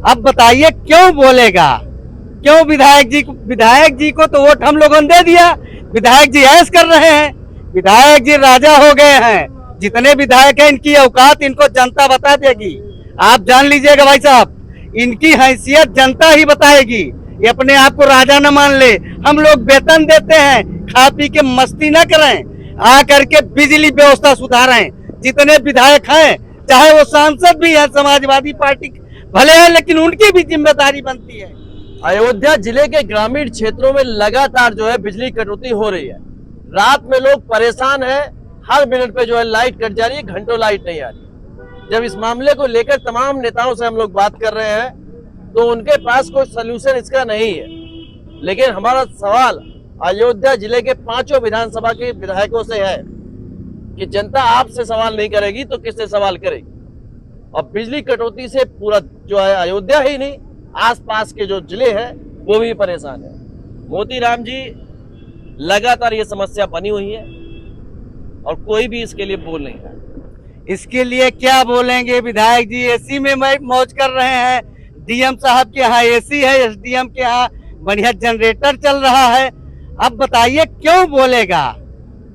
अब बताइए क्यों बोलेगा, क्यों विधायक जी को तो वोट हम लोगों ने दे दिया। विधायक जी ऐश कर रहे हैं, विधायक जी राजा हो गए हैं। जितने विधायक हैं इनकी औकात इनको जनता बता देगी। आप जान लीजिएगा भाई साहब, इनकी हैसियत जनता ही बताएगी। ये अपने आप को राजा न मान ले। हम लोग वेतन देते हैं, खा पी के मस्ती न करें, आ करके बिजली व्यवस्था सुधारें। जितने विधायक हैं, चाहे वो सांसद भी है समाजवादी पार्टी भले है, लेकिन उनकी भी जिम्मेदारी बनती है। अयोध्या जिले के ग्रामीण क्षेत्रों में लगातार जो है बिजली कटौती हो रही है। रात में लोग परेशान हैं, हर मिनट पे जो है लाइट कट जा रही है, घंटों लाइट नहीं आ रही। जब इस मामले को लेकर तमाम नेताओं से हम लोग बात कर रहे हैं तो उनके पास कोई सलूशन इसका नहीं है। लेकिन हमारा सवाल अयोध्या जिले के 5 विधानसभा के विधायकों से है कि जनता आपसे सवाल नहीं करेगी तो किससे सवाल करेगी। और बिजली कटौती से पूरा जो है अयोध्या ही नहीं, आसपास के जो जिले हैं वो भी परेशान है। मोतीराम जी, लगातार ये समस्या बनी हुई है और कोई भी इसके लिए बोल नहीं रहा। इसके लिए क्या बोलेंगे, विधायक जी एसी में मौज कर रहे हैं। डीएम साहब के यहाँ एसी है, एसडीएम के यहाँ बढ़िया जनरेटर चल रहा है। अब बताइए क्यों बोलेगा,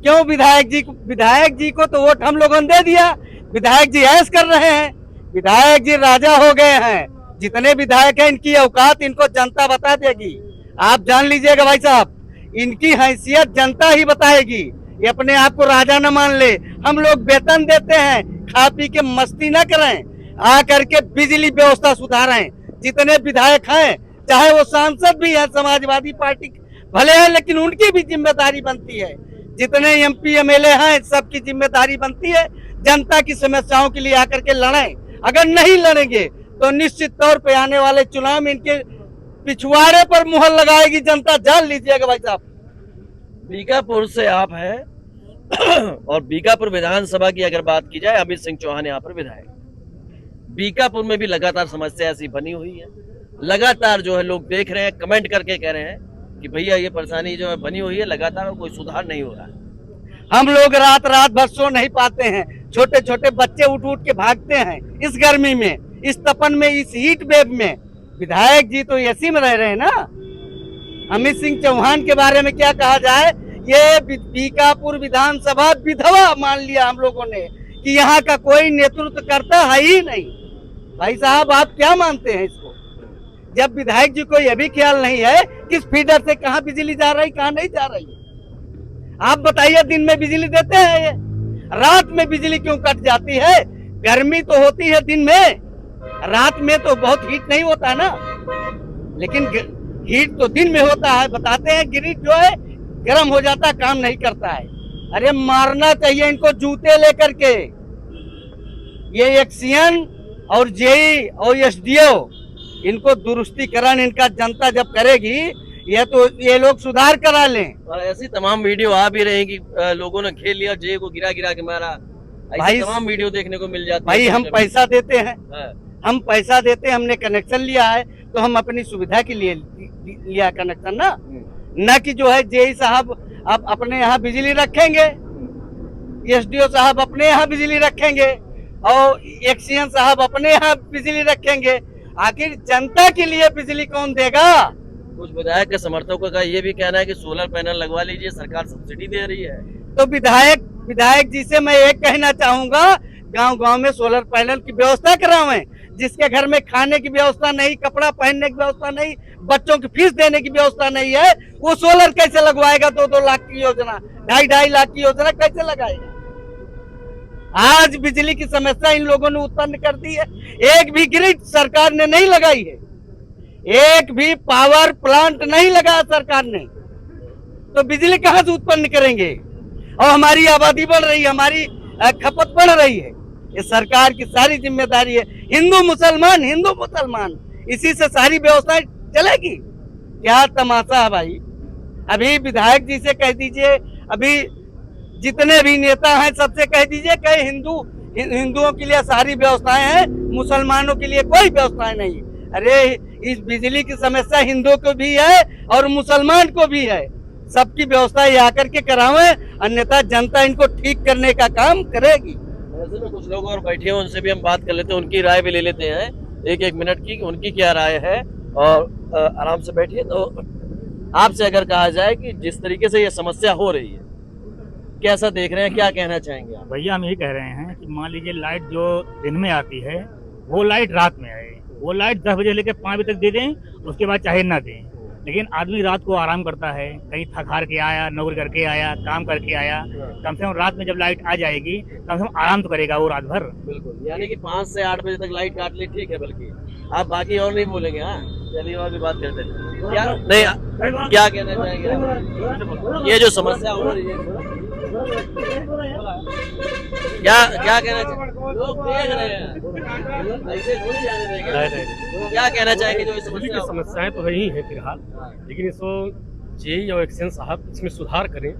क्यों विधायक जी को तो वोट हम लोगों ने दे दिया। विधायक जी ऐश कर रहे हैं, विधायक जी राजा हो गए हैं। जितने विधायक हैं इनकी औकात इनको जनता बता देगी। आप जान लीजिएगा भाई साहब, इनकी हैसियत जनता ही बताएगी। ये अपने आप को राजा न मान ले। हम लोग वेतन देते हैं, खा पी के मस्ती न करें, आ करके बिजली व्यवस्था सुधारें। जितने विधायक हैं, चाहे वो सांसद भी है समाजवादी पार्टी भले है, लेकिन उनकी भी जिम्मेदारी बनती है। जितने एमपी एमएलए हैं सबकी जिम्मेदारी बनती है जनता की समस्याओं के लिए आकर के लड़ें। अगर नहीं लड़ेंगे तो निश्चित तौर पे आने वाले चुनाव में इनके पिछवाड़े पर मुहर लगाएगी जनता, जान लीजिएगा भाई साहब। बीकापुर से आप हैं और बीकापुर विधानसभा की अगर बात की जाए, अमित सिंह चौहान यहाँ पर विधायक। बीकापुर में भी लगातार समस्या ऐसी बनी हुई है। लगातार जो है लोग देख रहे हैं, कमेंट करके कह रहे हैं कि भैया ये परेशानी जो है बनी हुई है, लगातार कोई सुधार नहीं हो रहा है। हम लोग रात भर सो नहीं पाते हैं, छोटे छोटे बच्चे उठ उठ के भागते हैं इस गर्मी में, इस तपन में, इस हीट वेव में। विधायक जी तो एसी में रह रहे हैं ना। अमित सिंह चौहान के बारे में क्या कहा जाए, ये बीकापुर विधानसभा विधवा मान लिया हम लोगों ने कि यहाँ का कोई नेतृत्व करता है ही नहीं। भाई साहब आप क्या मानते हैं इसको, जब विधायक जी को यह भी ख्याल नहीं है किस फीडर से कहाँ बिजली जा रही कहाँ नहीं जा रही। आप बताइए, दिन में बिजली देते हैं ये, रात में बिजली क्यों कट जाती है। गर्मी तो होती है दिन में, रात में तो बहुत हीट नहीं होता ना, लेकिन हीट तो दिन में होता है। बताते हैं ग्रिड जो है गर्म हो जाता है, काम नहीं करता है। अरे मारना चाहिए इनको जूते लेकर के। ये एक्सियन और जेई और एसडीओ, इनको दुरुस्तीकरण इनका जनता जब करेगी, ये तो ये लोग सुधार करा लें। और ऐसी तमाम वीडियो आ भी रहे हैं कि लोगों ने खेल लिया, जे को गिरा गिरा के मारा। भाई तमाम वीडियो देखने को मिल जाती है। भाई हम पैसा देते हैं, हम पैसा देते हैं, हमने कनेक्शन लिया है तो हम अपनी सुविधा के लिए लिया कनेक्शन ना, न कि जो है जेई साहब आप अपने यहाँ बिजली रखेंगे, एसडीओ साहब अपने यहाँ बिजली रखेंगे और एक्सियन साहब अपने यहाँ बिजली रखेंगे। आखिर जनता के लिए बिजली कौन देगा। कुछ विधायक के समर्थकों का ये भी कहना है कि सोलर पैनल लगवा लीजिए, सरकार सब्सिडी दे रही है। तो विधायक जी से मैं एक कहना चाहूंगा, गांव-गांव में सोलर पैनल की व्यवस्था करावें। जिसके घर में खाने की व्यवस्था नहीं, कपड़ा पहनने की व्यवस्था नहीं, बच्चों की फीस देने की व्यवस्था नहीं है, वो सोलर कैसे लगवाएगा। 2-2 लाख की योजना, 2.5 लाख की योजना कैसे लगाएगा। आज बिजली की समस्या इन लोगों ने उत्पन्न कर दी है। एक भी ग्रिड सरकार ने नहीं लगाई है, एक भी पावर प्लांट नहीं लगाया सरकार ने, तो बिजली कहां से उत्पन्न करेंगे। और हमारी आबादी बढ़ रही है, हमारी खपत बढ़ रही है। ये सरकार की सारी जिम्मेदारी है। हिंदू मुसलमान इसी से सारी व्यवस्था चलेगी। क्या तमाशा है भाई। अभी विधायक जी से कह दीजिए, अभी जितने भी नेता हैं सबसे कह दीजिए कि हिंदुओं के लिए सारी व्यवस्थाएं हैं, मुसलमानों के लिए कोई व्यवस्थाएं नहीं। अरे इस बिजली की समस्या हिंदुओं को भी है और मुसलमान को भी है। सबकी व्यवस्था ये आकर के करावें, अन्यथा जनता इनको ठीक करने का काम करेगी। ऐसे में कुछ लोग और बैठे हैं, उनसे भी हम बात कर लेते हैं, उनकी राय भी ले लेते हैं। एक एक मिनट की उनकी क्या राय है। और आराम से बैठिए। तो आपसे अगर कहा जाए कि जिस तरीके से ये समस्या हो रही है, कैसा देख रहे हैं, क्या कहना चाहेंगे आप? भैया हम यही कह रहे हैं कि मान लीजिए लाइट जो दिन में आती है वो लाइट रात में आए, वो लाइट 10 बजे लेकर 5 बजे तक दे दें, उसके बाद चाहे ना दें। लेकिन आदमी रात को आराम करता है, कहीं थक हार के आया, नौकरी करके आया, काम करके आया, कम से कम रात में जब लाइट आ जाएगी कम से कम आराम तो करेगा वो रात भर। बिल्कुल, यानी कि 5 से 8 बजे तक लाइट काट ली, ठीक है। बल्कि आप बाकी और नहीं बोलेंगे? हाँ, चलिए और भी बात करते हैं। क्या नहीं, क्या कहना चाहेंगे आप? ये जो समस्या हो रही है, क्या कहना चाहिए? लोग देख रहे हैं, ऐसे थोड़ी जाने देंगे। क्या कहना चाहेंगे जो इस बिजली समस्या की समस्याएं तो रही हैं फिलहाल, लेकिन इसको जेई और एक्शन साहब इसमें सुधार करें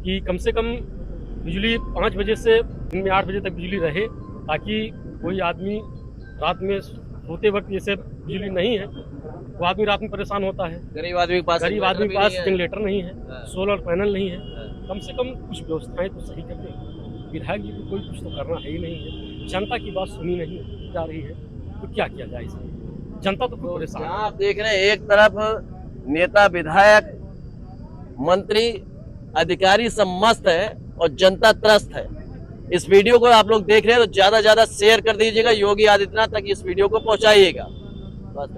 कि कम से कम बिजली 5 बजे से दिन में 8 बजे तक बिजली रहे, ताकि कोई आदमी रात में सोते वक्त जैसे बिजली नहीं है वो आदमी रात में परेशान होता है। गरीब आदमी के पास जनरेटर नहीं है, हाँ। सोलर पैनल नहीं है। हाँ। कम से कम कुछ व्यवस्थाएं तो सही कर दें। विधायक जी को कोई कुछ तो करना है ही नहीं है। जनता की बात सुनी नहीं जा रही है, तो क्या किया जाए इसमें? जनता तो खुद परेशान है। आप देख रहे हैं, एक तरफ नेता, विधायक, मंत्री, अधिकारी सब मस्त है और जनता त्रस्त है। इस वीडियो को आप लोग देख रहे हैं तो ज्यादा से ज्यादा शेयर कर दीजिएगा, योगी आदित्यनाथ तक इस वीडियो को पहुंचाइएगा। बस।